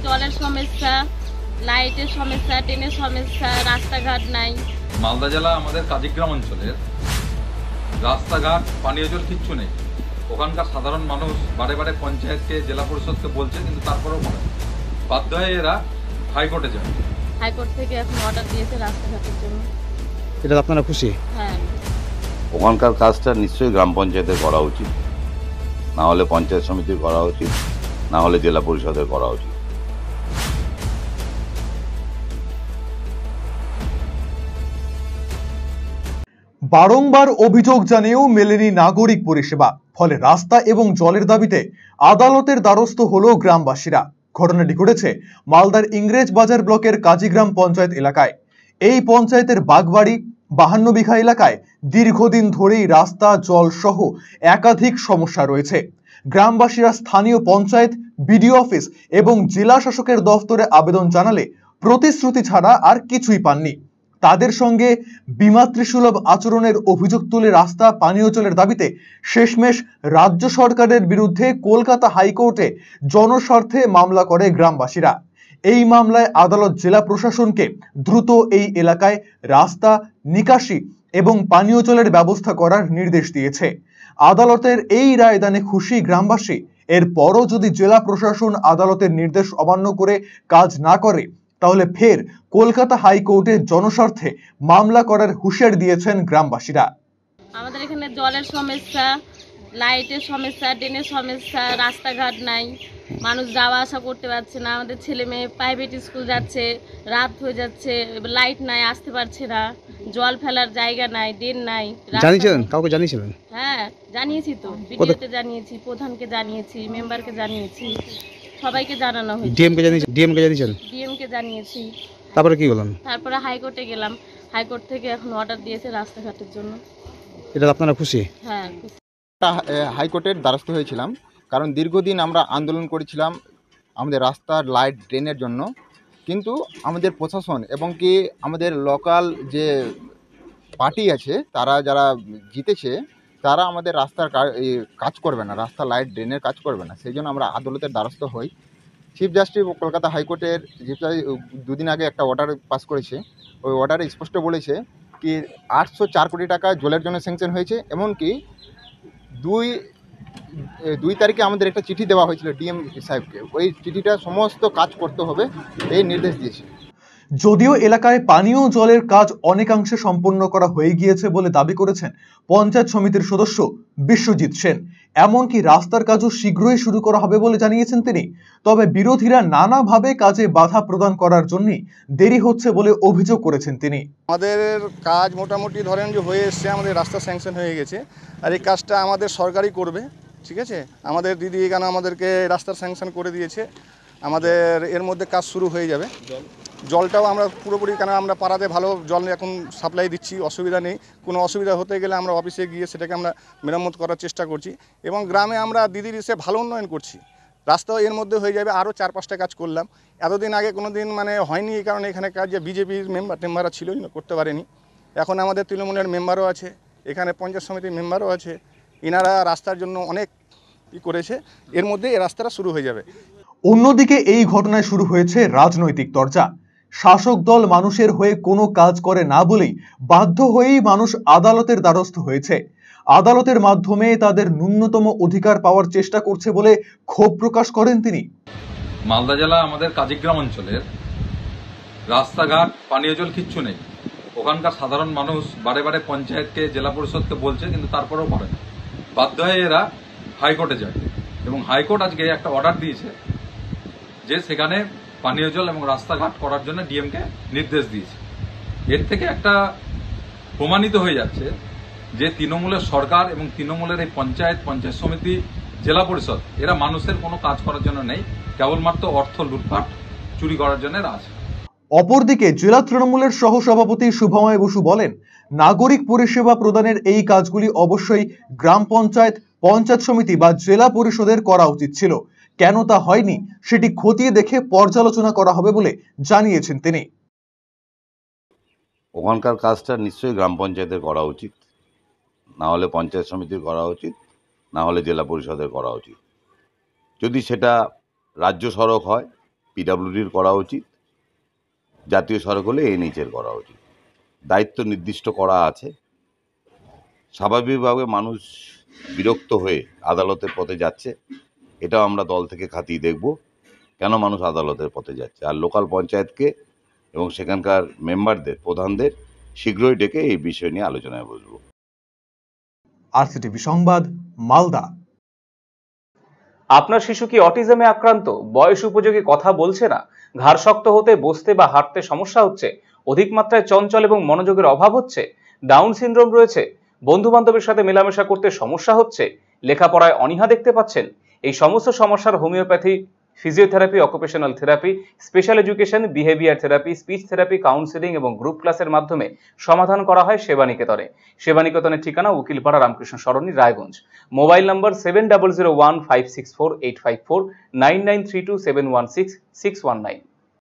জলের সমস্যা, লাইটের সমস্যা, ট্রেনের সমস্যা, রাস্তাঘাট নাই। মালদা জেলা আমাদের কাজিগ্রাম অঞ্চলের রাস্তাঘাট, পানীয় জল কিচ্ছু নেই। ওখানকার সাধারণ মানুষ বারে বারে পঞ্চায়েতকে, জেলা পরিষদকে বলছে, কিন্তু তারপরেও বাধ্য হয়ে এরা হাইকোর্টে যায়। হাইকোর্ট থেকে এখন অর্ডার দিয়েছে রাস্তাঘাটের জন্য। এটা আপনারা খুশি? হ্যাঁ। ওখানকার কাজটা নিশ্চয়ই গ্রাম পঞ্চায়েতের করা উচিত, না হলে পঞ্চায়েত সমিতির করা উচিত, না হলে জেলা পরিষদের করা উচিত। বারংবার অভিযোগ জানিয়েও মেলেনি নাগরিক পরিষেবা, ফলে রাস্তা এবং জলের দাবিতে আদালতের দ্বারস্থ হলো গ্রামবাসীরা। ঘটনাটি ঘটেছে মালদার ইংরেজ বাজার ব্লকের কাজিগ্রাম পঞ্চায়েত এলাকায়। এই পঞ্চায়েতের বাগবাড়ি 52 বিঘা এলাকায় দীর্ঘদিন ধরেই রাস্তা, জল সহ একাধিক সমস্যা রয়েছে। গ্রামবাসীরা স্থানীয় পঞ্চায়েত, বিডিও অফিস এবং জেলা শাসকের দফতরে আবেদন জানালে প্রতিশ্রুতি ছাড়া আর কিছুই পাননি। তাদের সঙ্গে বিমাতৃসুলভ আচরণের অভিযোগ তুলে রাস্তা, পানীয় জলের দাবিতে শেষমেশ রাজ্য সরকারের বিরুদ্ধে কলকাতা হাইকোর্টে জনস্বার্থে মামলা করে গ্রামবাসীরা। এই মামলায় আদালত জেলা প্রশাসনকে দ্রুত এই এলাকায় রাস্তা, নিকাশি এবং পানীয় জলের ব্যবস্থা করার নির্দেশ দিয়েছে। আদালতের এই রায়দানে খুশি গ্রামবাসী। এরপরও যদি জেলা প্রশাসন আদালতের নির্দেশ অমান্য করে কাজ না করে, তাহলে ফের কলকাতা হাইকোর্টে জনস্বার্থে মামলা করার হুঁশিয়ারি দিয়েছেন গ্রামবাসীরা। আমাদের এখানে জলের সমস্যা, লাইটের সমস্যা, ট্রেনের সমস্যা, রাস্তাঘাট নাই, মানুষ যাওয়া আসা করতে পারছে না। আমাদের ছেলে মেয়ে প্রাইভেট স্কুল যাচ্ছে, রাত হয়ে যাচ্ছে, লাইট নাই, আসতে পারছে না, জল ফেলার জায়গা নাই, ড্রেন নাই। জানিয়েছিলেন? কাউকে জানিয়েছিলেন? হ্যাঁ, জানিয়েছি তো, ভিডিওতে জানিয়েছি, প্রধানকে জানিয়েছি, মেম্বারকে জানিয়েছি, সবাইকে জানানো হয়েছে। ডিএমকে জানিয়েছেন? ডিএমকে জানিয়েছি। তারপরে কি বললেন? তারপরে হাইকোর্টে গেলাম, হাইকোর্ট থেকে এখন অর্ডার দিয়েছে রাস্তাঘাটের জন্য। এটা আপনারা খুশি? হ্যাঁ। হাইকোর্টের দ্বারস্থ হয়েছিলাম, কারণ দীর্ঘদিন আমরা আন্দোলন করেছিলাম আমাদের রাস্তার, লাইট, ড্রেনের জন্য। কিন্তু আমাদের প্রশাসন এবং কি আমাদের লোকাল যে পার্টি আছে, তারা যারা জিতেছে, তারা আমাদের রাস্তার কাজ করবে না, রাস্তা, লাইট, ড্রেনের কাজ করবে না। সেই জন্য আমরা আদালতের দ্বারস্থ হই। চিফ জাস্টিস কলকাতা হাইকোর্টের দুদিন আগে একটা অর্ডার পাস করেছে। ওই অর্ডারে স্পষ্ট বলেছে কি 804 কোটি টাকা জলের জন্য স্যাংশন হয়েছে। এমনকি 2 তারিখে আমাদের একটা চিঠি দেওয়া হয়েছিল ডিএম সাহেবকে। ওই চিঠিটা সমস্ত কাজ করতে হবে এই নির্দেশ দিয়েছে। যদিও এলাকায় পানীয় জলের কাজ অনেকাংশে সম্পন্ন করা হয়ে গিয়েছে বলে দাবি করেছেন পঞ্চায়েত সমিতির সদস্য বিশ্বজিৎ সেন। এমনকি রাস্তার কাজও শীঘ্রই শুরু করা হবে বলে জানিয়েছেন তিনি। তবে বিরোধীরা নানাভাবে কাজে বাধা প্রদান করার জন্যই দেরি হচ্ছে বলে অভিযোগ করেছেন তিনি। আমাদের কাজ মোটামুটি ধরেন যে হয়ে এসছে, আমাদের রাস্তা স্যাংশন হয়ে গেছে, আর এই কাজটা আমাদের সরকারই করবে। ঠিক আছে, আমাদের দিদি এখানে আমাদেরকে রাস্তার স্যাংশন করে দিয়েছে, আমাদের এর মধ্যে কাজ শুরু হয়ে যাবে। জলটাও আমরা পুরোপুরি, কেন আমরা পাড়াতে ভালো জল এখন সাপ্লাই দিচ্ছি, অসুবিধা নেই। কোনো অসুবিধা হতে গেলে আমরা অফিসে গিয়ে সেটাকে আমরা মেরামত করার চেষ্টা করছি, এবং গ্রামে আমরা দিদির এসে ভালো উন্নয়ন করছি। রাস্তাও এর মধ্যে হয়ে যাবে। আরও 4-5টা কাজ করলাম, এতদিন আগে কোনো দিন মানে হয়নি, এই কারণে এখানে কাজ যে বিজেপির মেম্বাররা ছিল করতে পারেনি। এখন আমাদের তৃণমূলের মেম্বারও আছে, এখানে পঞ্চায়েত সমিতির মেম্বারও আছে, এনারা রাস্তার জন্য অনেক করেছে। এর মধ্যে এই রাস্তাটা শুরু হয়ে যাবে। অন্যদিকে এই ঘটনায় শুরু হয়েছে রাজনৈতিক চর্চা। শাসক দল মানুষের হয়ে কোনো কাজ করে না বলেই বাধ্য হয়েই মানুষ আদালতের দ্বারস্থ হয়েছে। আদালতের মাধ্যমে তাদের ন্যূনতম অধিকার পাওয়ার চেষ্টা করছে বলে ক্ষোভ প্রকাশ করেন তিনি। মালদা জেলা আমাদের কাজিগ্রাম অঞ্চলের রাস্তাঘাট, পানীয় জল কিচ্ছু নেই। ওখানকার সাধারণ মানুষ বারে বারে পঞ্চায়েতকে, জেলা পরিষদকে বলছে, কিন্তু তারপরেও পারে না। বাধ্য হয়ে এরা হাইকোর্টে যায়, এবং হাইকোর্ট আজকে একটা অর্ডার দিয়েছে যে সেখানে পানীয় জল এবং রাস্তাঘাট করার জন্য ডিএমকে নির্দেশ দিয়েছে। এর থেকে একটা প্রমাণিত হয়ে যাচ্ছে যে তৃণমূলের সরকার এবং তৃণমূলের এই পঞ্চায়েত সমিতি, জেলা পরিষদ, এরা মানুষের কোনো কাজ করার জন্য নেই, কেবলমাত্র অর্থ লুটপাট, চুরি করার জন্য এরা আছে। অপরদিকে জেলা তৃণমূলের সহসভাপতি শুভময় বসু বলেন, নাগরিক পরিষেবা প্রদানের এই কাজগুলি অবশ্যই গ্রাম পঞ্চায়েত, পঞ্চায়েত সমিতি বা জেলা পরিষদের করা উচিত ছিল। কেন তা হয়নি সেটি খতিয়ে দেখে পর্যালোচনা করা হবে বলে জানিয়েছেন তিনি। ওখানকার কাজটা নিশ্চয়ই গ্রাম পঞ্চায়েতের করা উচিত, না হলে পঞ্চায়েত সমিতির করা উচিত, না হলে জেলা পরিষদের করা উচিত। যদি সেটা রাজ্য সড়ক হয় পিডাব্লিউডির করা উচিত, জাতীয় সড়ক হলে এনএইচের করা উচিত। দায়িত্ব নির্দিষ্ট করা আছে। স্বাভাবিকভাবে মানুষ বিরক্ত হয়ে আদালতের পথে যাচ্ছে, এটাও আমরা দল থেকে খাতিয়ে দেখব কেন মানুষ আদালতের পথে যাচ্ছে। আর লোকাল পঞ্চায়েতকে এবং সেখানকার মেম্বারদের, প্রধানদের শীঘ্রই ডেকে এই বিষয় নিয়ে আলোচনায় বসবো। আরসিটিভি সংবাদ, মালদা। আপনার শিশু কি অটিজমে আক্রান্ত? বয়স উপযোগী কথা বলছে না, ঘাড় শক্ত হতে, বসতে বা হাঁটতে সমস্যা হচ্ছে, অধিক মাত্রায় চঞ্চল এবং মনোযোগের অভাব হচ্ছে, ডাউন সিনড্রোম রয়েছে, বন্ধু বান্ধবের সাথে মেলামেশা করতে সমস্যা হচ্ছে, লেখাপড়ায় অনীহা দেখতে পাচ্ছেন? এই সমস্ত সমস্যার homeopathy, physiotherapy, occupational therapy, special education, behaviour therapy, speech therapy, counselling এবং গ্রুপ ক্লাসের মাধ্যমে সমাধান করা হয় সেবানিকেতনে। সেবানিকেতনের ঠিকানা উকিলপাড়া, রামকৃষ্ণ সরণি, রায়গঞ্জ। Mobile number 7001564854, 9932716619।